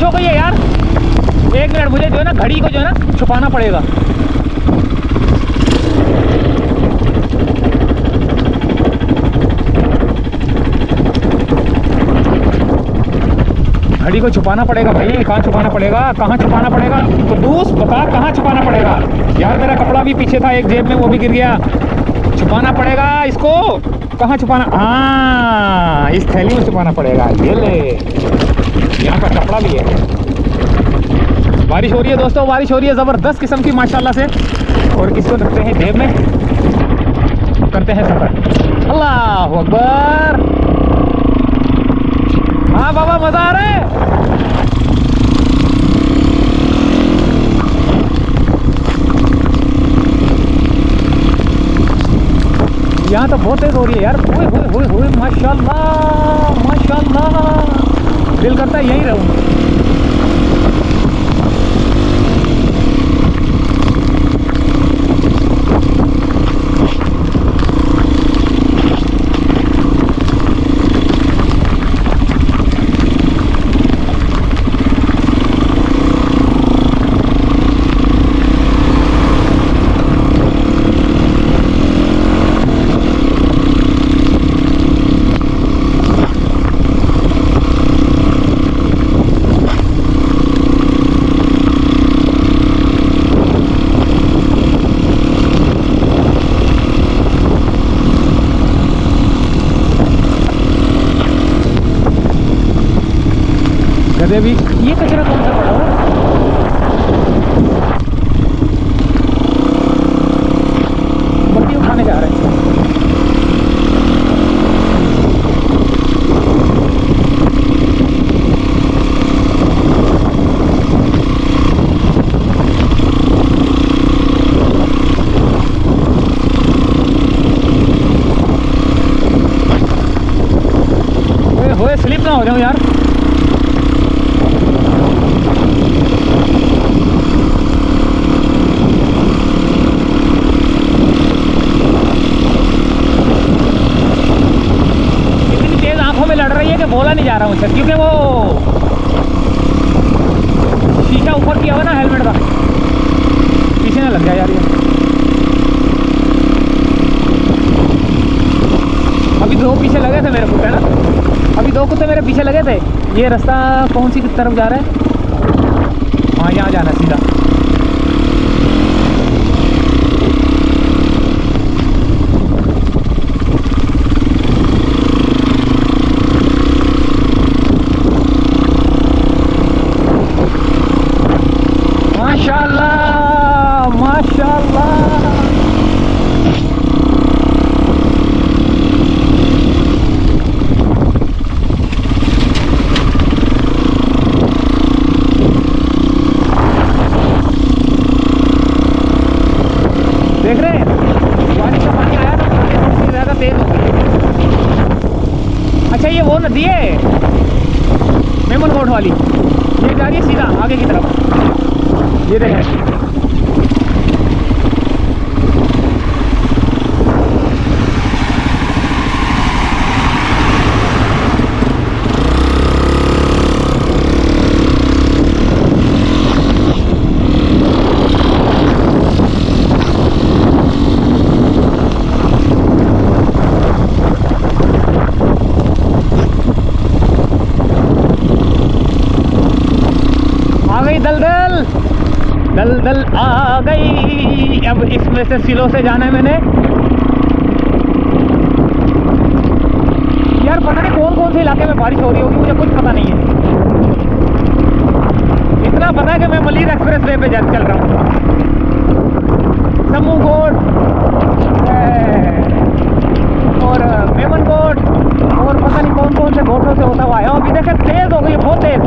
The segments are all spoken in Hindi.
हो गई है यार। 1 मिनट, मुझे जो है ना घड़ी को जो है ना छुपाना पड़ेगा। घड़ी को छुपाना पड़ेगा भाई। कहाँ छुपाना पड़ेगा, कहाँ छुपाना पड़ेगा? तो दोस्त बता कहाँ छुपाना पड़ेगा यार। मेरा कपड़ा भी पीछे था एक जेब में, वो भी गिर गया। छुपाना पड़ेगा इसको। कहाँ छुपाना? हाँ, इस थैली में छुपाना पड़ेगा। ये ले, यहाँ पर कपड़ा भी है। बारिश हो रही है दोस्तों, बारिश हो रही है ज़बरदस्त किस्म की माशाल्लाह से। और इसको रखते हैं जेब में, करते हैं सफ़र। अल्लाह अकबर। हाँ बाबा, मज़ा आ रहा है। यहाँ तो बहुत तेज हो रही है यार। हुए हुए हुए हुए, माशाल्लाह माशाल्लाह। दिल करता है यहीं रहूँ। गधे भी। ये कचरा कौन सा पड़ा हुआ है? मट्टी उठाने जा रहे हैं। ओए होए, स्लिप ना हो जाऊं यार। बोला नहीं जा रहा हूँ सर, क्योंकि वो शीशा ऊपर किया हुआ ना हेलमेट का, पीछे ना लग जाए यार ये। अभी 2 पीछे लगे थे मेरे कुत्ते ना, अभी 2 कुत्ते मेरे पीछे लगे थे। ये रास्ता कौन सी तरफ जा रहा है? हाँ, यहाँ जाना सीधा। माशाल्लाह माशाल्लाह। देख रहे हैं बारिश का पानी आया ना, थोड़ी ज़्यादा तेज हो गई। अच्छा, ये वो नदी है मेमनकोट वाली, ये जा रही है सीधा आगे की तरफ। ये देखें, आ गई दलदल, दलदल आ गई। अब इसमें से सिलो से जाना है मैंने। यार पता नहीं कौन कौन से इलाके में बारिश हो रही होगी, मुझे कुछ पता नहीं है। इतना पता है कि मैं मलिर एक्सप्रेस वे पे चल रहा हूँ। समूहकोट और मेमनकोट और पता नहीं कौन कौन से घोटों से होता हुआ आया हूँ। अभी देखे तेज हो गई, बहुत तेज।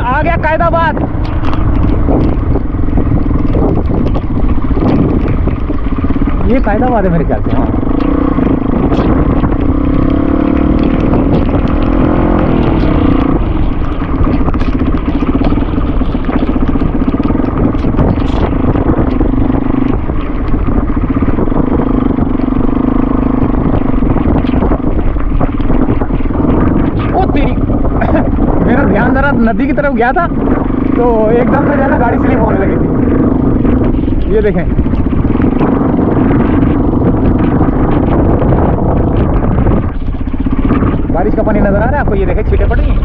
आ गया कायदाबाद। ये कायदाबाद है मेरे ख्याल से। हाँ, नदी की तरफ गया था तो एकदम से जो है ना गाड़ी स्लिप होने लगी थी। ये देखें, बारिश का पानी नजर आ रहा है आपको? ये देखें छींटे पड़ रही हैं।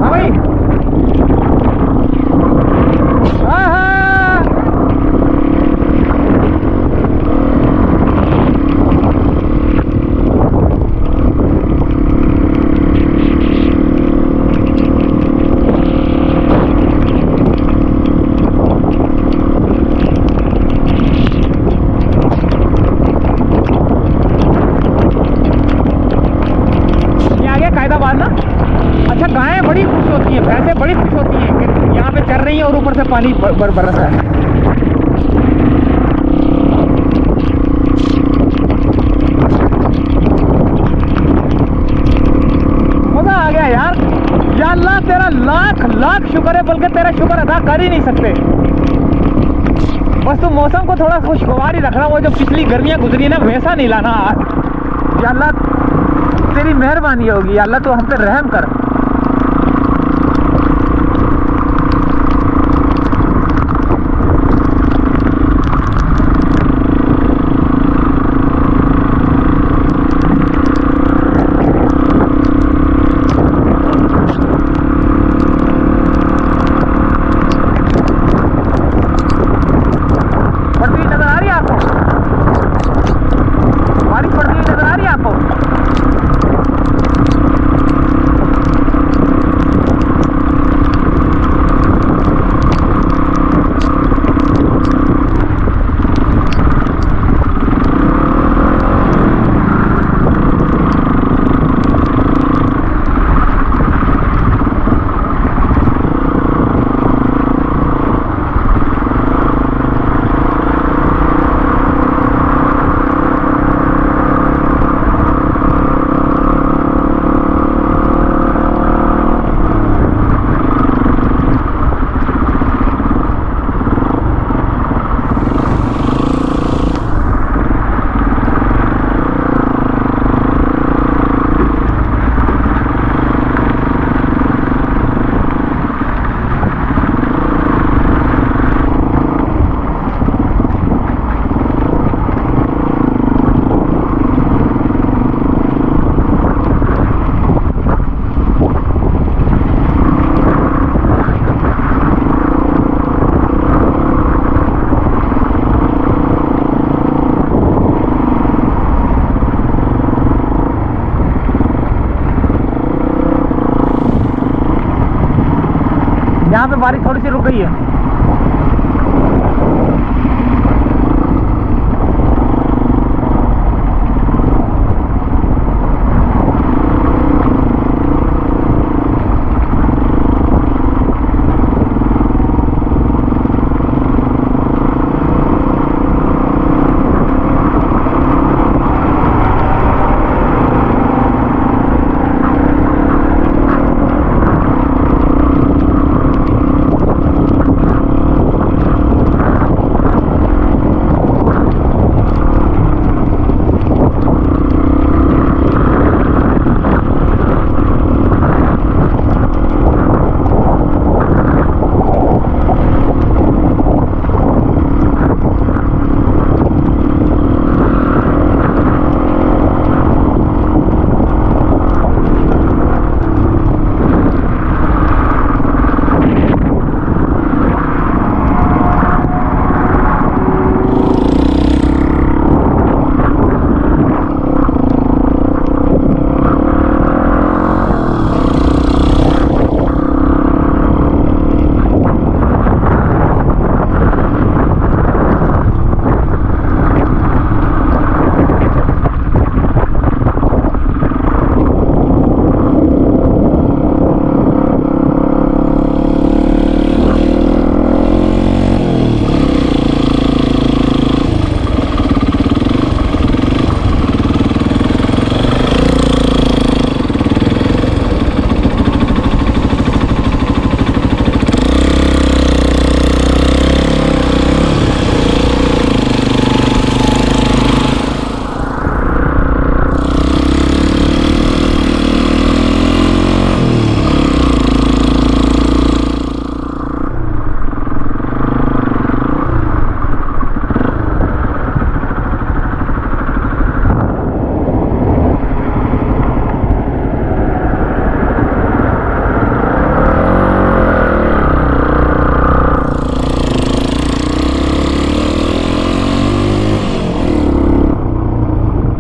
हाँ भाई, हाँ हाँ, ये आ गया कायदाबाद ना। अच्छा, गायें बड़ी खुश होती हैं, भैंसें बड़ी खुश होती हैं कि यहाँ पे चर रही हैं और ऊपर से पानी बरस रहा है। मजा आ गया यार। या अल्लाह तेरा लाख लाख शुक्र है, बल्कि तेरा शुक्र अदा कर ही नहीं सकते। बस तू मौसम को थोड़ा खुशगवार ही रखना, वो जो पिछली गर्मियाँ गुजरी ना वैसा नहीं लाना। या अल्लाह तेरी मेहरबानी होगी, या अल्लाह तू हम पे रहम कर। पड़ती हुई नजर आ रही है आपको? बारिश पड़ती हुई नजर आ रही है आपको? यहाँ पे बारिश थोड़ी सी रुक गई है।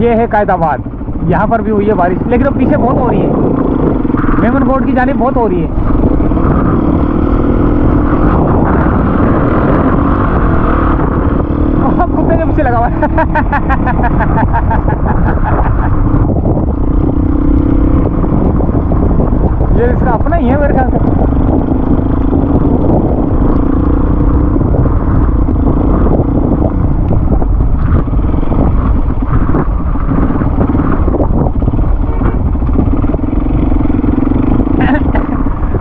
ये है कायदाबाद, यहाँ पर भी हुई है बारिश, लेकिन अब पीछे बहुत हो रही है, मेमनगोड की जानिब बहुत हो रही है। कुत्ते के पीछे लगा हुआ है। ये इसका अपना ही है मेरे ख्याल से।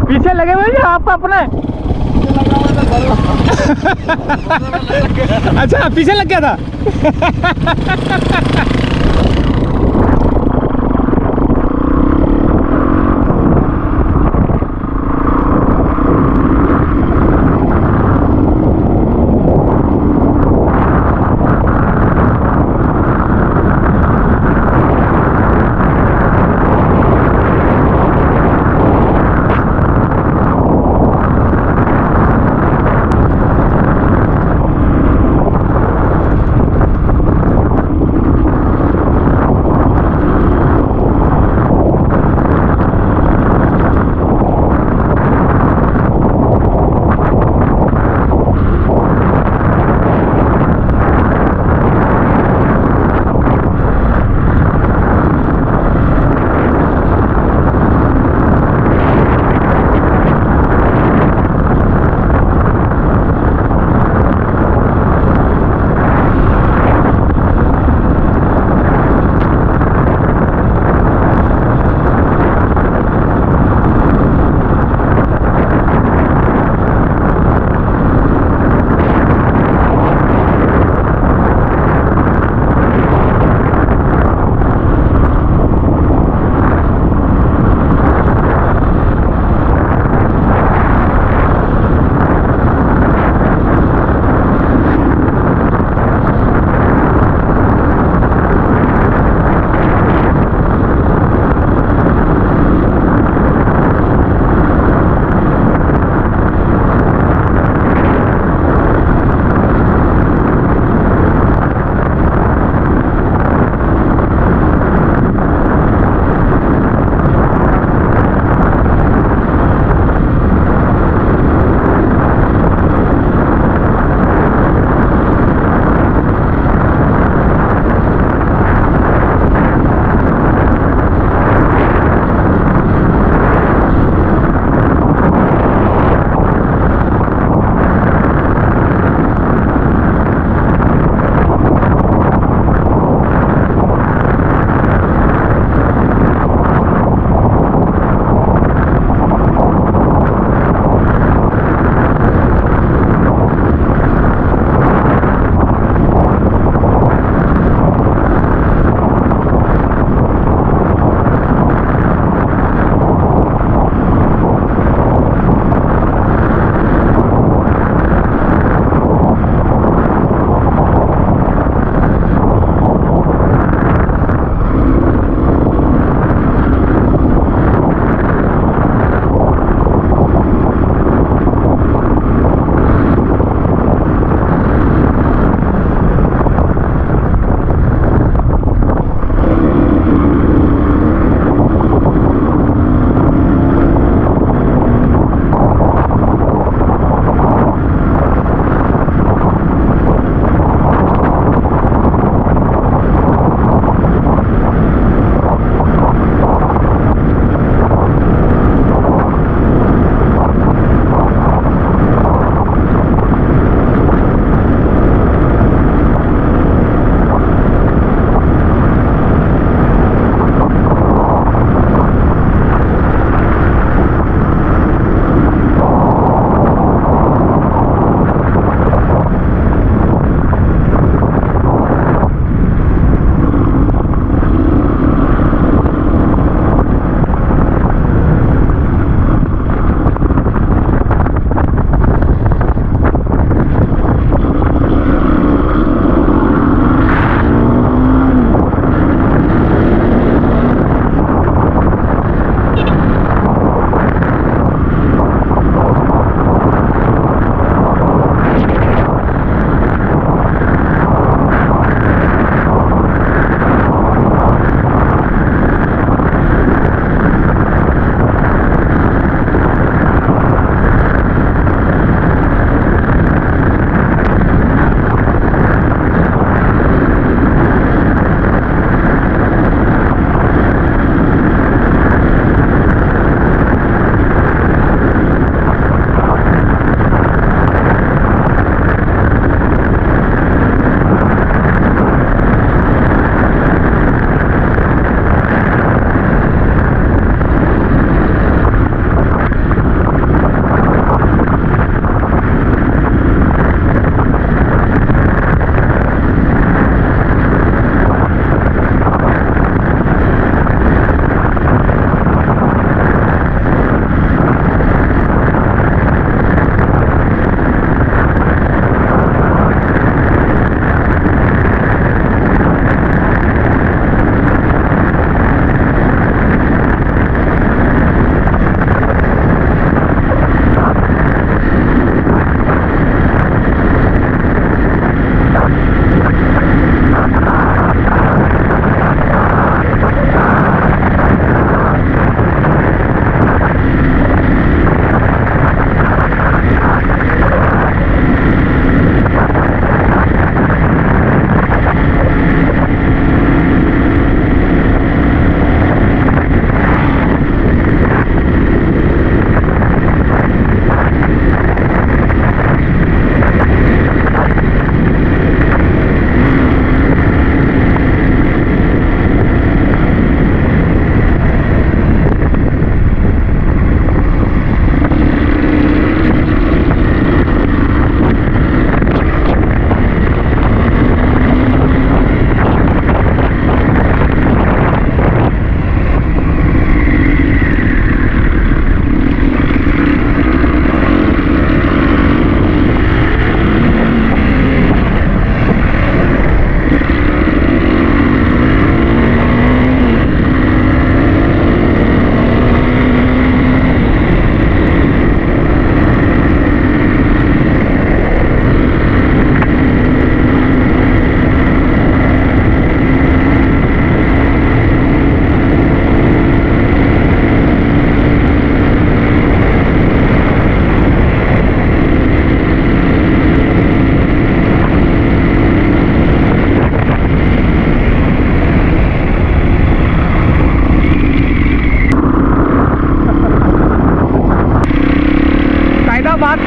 पीछे लगे हुए हैं आपका अपना है? अच्छा पीछे लग गया था।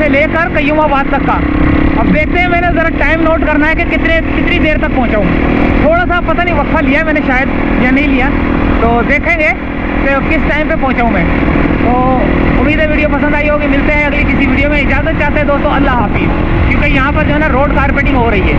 से लेकर कयूमाबाद तक का। अब देखते हैं, मैंने ज़रा टाइम नोट करना है कि कितनी देर तक पहुँचा हूँ। थोड़ा सा पता नहीं वक्फा लिया मैंने शायद या नहीं लिया, तो देखेंगे कि किस टाइम पे पहुँचा हूँ मैं। तो उम्मीद है वीडियो पसंद आई होगी। मिलते हैं अगली किसी वीडियो में। इजाज़त चाहते हैं दोस्तों, अल्लाह हाफिज़। क्योंकि यहाँ पर जो है ना रोड कारपेटिंग हो रही है।